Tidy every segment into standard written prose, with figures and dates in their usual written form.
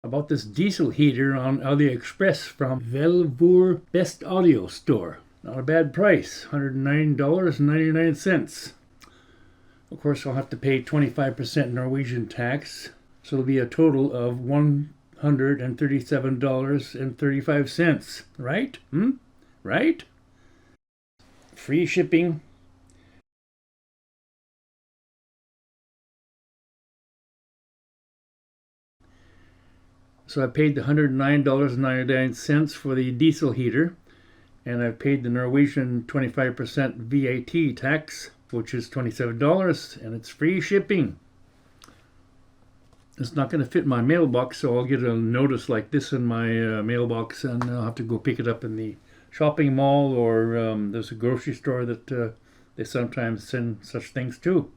about this diesel heater on AliExpress from Vevor Bestautos store. Not a bad price, $109.99. Of course, I'll have to pay 25% Norwegian tax, so it'll be a total of $137.35. Right? Right? Free shipping. So I paid the $109.99 for the diesel heater, and I've paid the Norwegian 25% VAT tax, which is $27, and it's free shipping. It's not going to fit my mailbox, so I'll get a notice like this in my mailbox, and I'll have to go pick it up in the shopping mall, or there's a grocery store that they sometimes send such things to.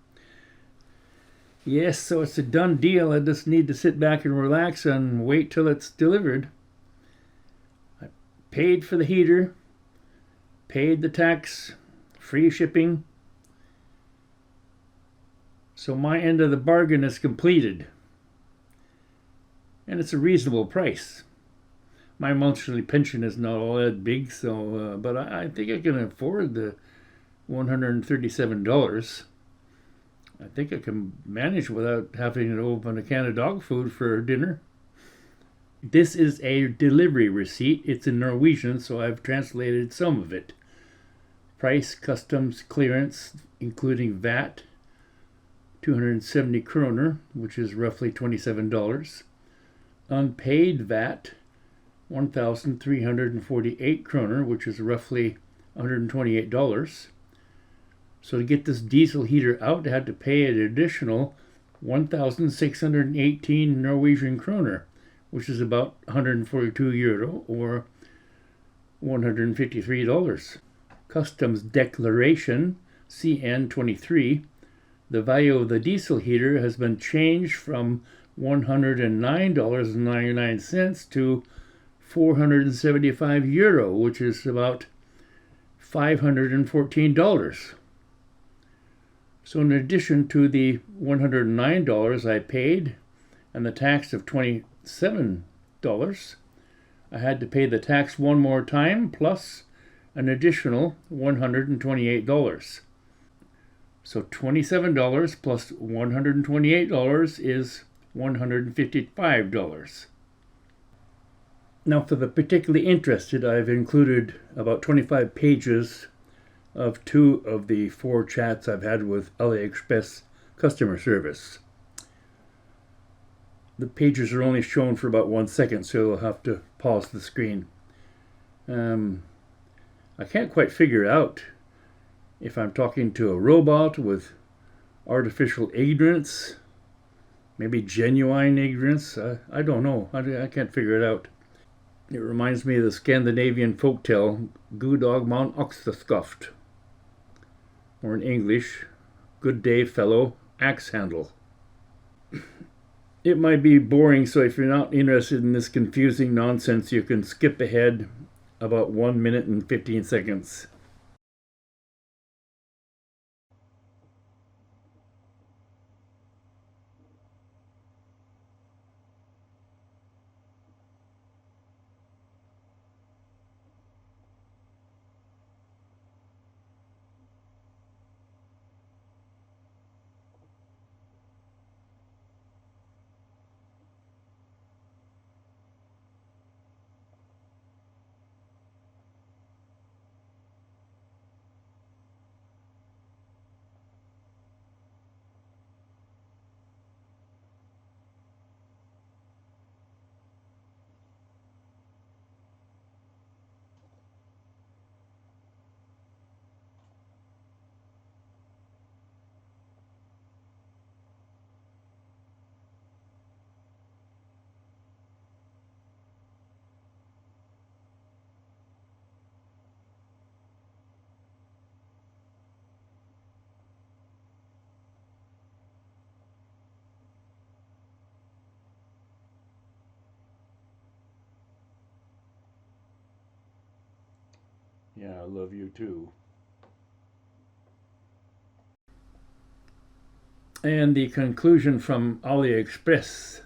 Yes, so it's a done deal. I just need to sit back and relax and wait till it's delivered. I paid for the heater, paid the tax, free shipping. So my end of the bargain is completed. And it's a reasonable price. My monthly pension is not all that big, so but I think I can afford the $137. I think I can manage without having to open a can of dog food for dinner. This is a delivery receipt. It's in Norwegian, so I've translated some of it. Price, customs, clearance, including VAT, 270 kroner, which is roughly $27. Unpaid VAT, 1,348 kroner, which is roughly $128. So to get this diesel heater out, I had to pay an additional 1,618 Norwegian kroner, which is about 142 euro or $153. Customs declaration, CN23. The value of the diesel heater has been changed from $109.99 to 475 euro, which is about $514. So in addition to the $109 I paid and the tax of $27, I had to pay the tax one more time plus an additional $128. So $27 plus $128 is $155. Now for the particularly interested, I've included about 25 pages of 2 of the 4 chats I've had with AliExpress Customer Service. The pages are only shown for about 1 second, so you'll have to pause the screen. I can't quite figure out if I'm talking to a robot with artificial ignorance, maybe genuine ignorance. I don't know. I can't figure it out. It reminds me of the Scandinavian folktale, Goddag mann Oxteskaft, or in English, good day fellow, axe handle. It might be boring, so if you're not interested in this confusing nonsense, you can skip ahead about 1 minute and 15 seconds. Yeah, I love you too. And the conclusion from AliExpress.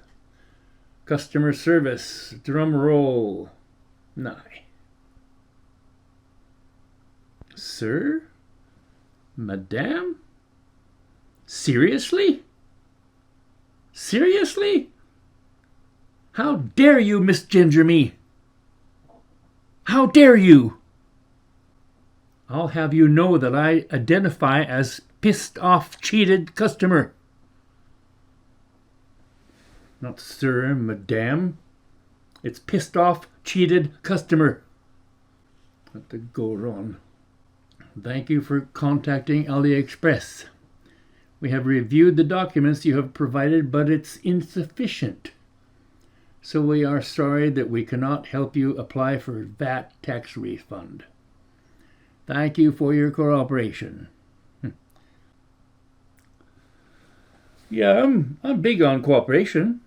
Customer service, drum roll. Nigh. Sir? Madame? Seriously? Seriously? How dare you misgender me? How dare you? I'll have you know that I identify as pissed off, cheated customer. Not sir, madame. It's pissed off, cheated customer. Let the go wrong. Thank you for contacting AliExpress. We have reviewed the documents you have provided, but it's insufficient. So we are sorry that we cannot help you apply for VAT tax refund. Thank you for your cooperation. Yeah, I'm big on cooperation.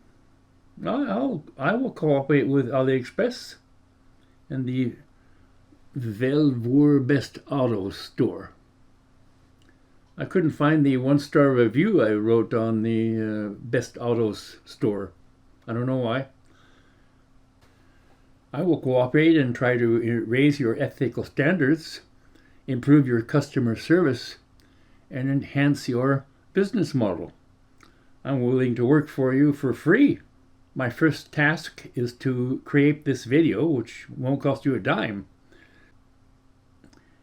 I will cooperate with AliExpress and the Vevor Bestautos store. I couldn't find the 1-star review I wrote on the Bestautos store. I don't know why. I will cooperate and try to raise your ethical standards, improve your customer service, and enhance your business model. I'm willing to work for you for free. My first task is to create this video, which won't cost you a dime.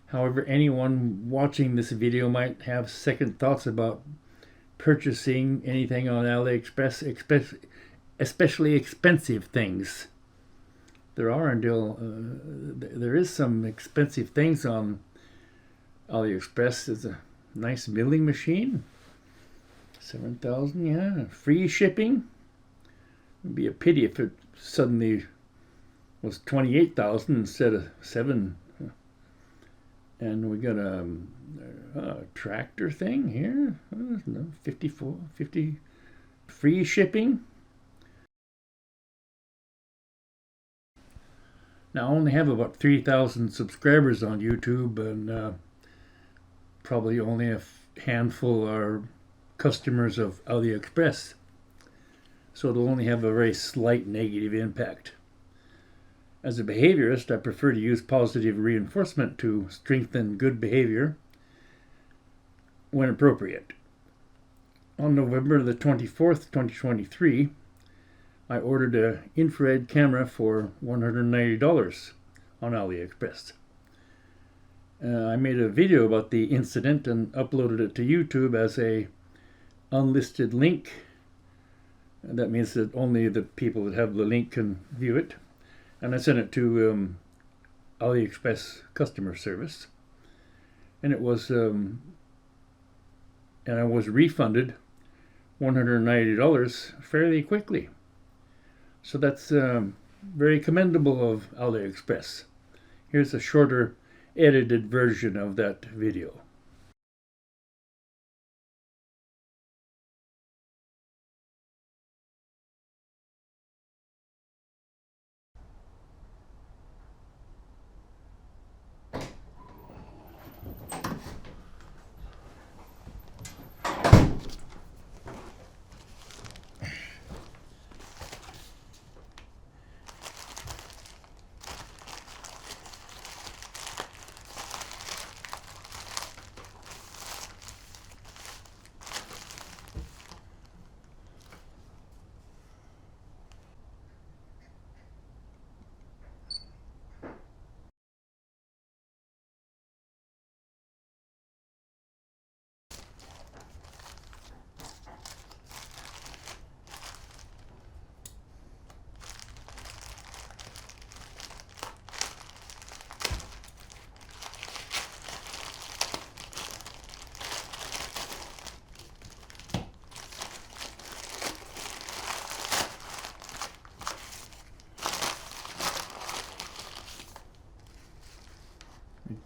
However, anyone watching this video might have second thoughts about purchasing anything on AliExpress, especially expensive things. There is some expensive things on AliExpress. There's a nice milling machine, 7,000, yeah. Free shipping. It'd be a pity if it suddenly was 28,000 instead of 7. And we got a tractor thing here, 50 free shipping. Now I only have about 3,000 subscribers on YouTube, and probably only a handful are customers of AliExpress. So it'll only have a very slight negative impact. As a behaviorist, I prefer to use positive reinforcement to strengthen good behavior when appropriate. On November the 24th, 2023, I ordered an infrared camera for $190 on AliExpress. I made a video about the incident and uploaded it to YouTube as a unlisted link. That means that only the people that have the link can view it. And I sent it to AliExpress Customer Service, and it was, and I was refunded $190 fairly quickly. So that's very commendable of AliExpress. Here's a shorter, edited version of that video.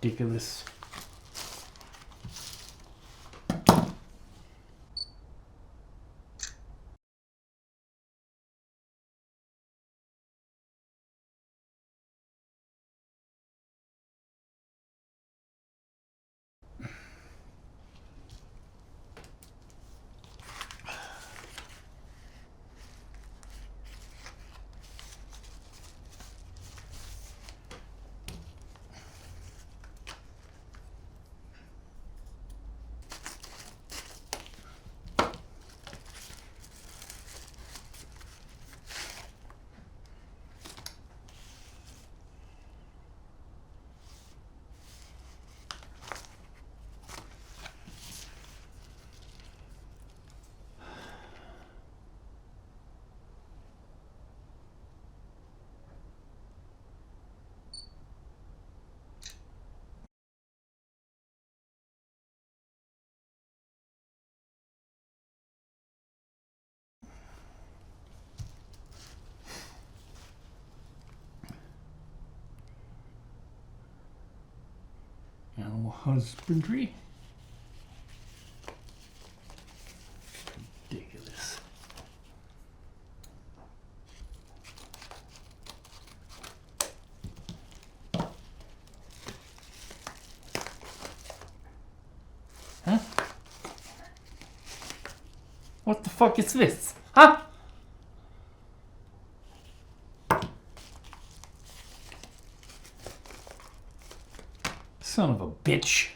Ridiculous. husbandry. Ridiculous. Huh? What the fuck is this? Huh? Son of a bitch.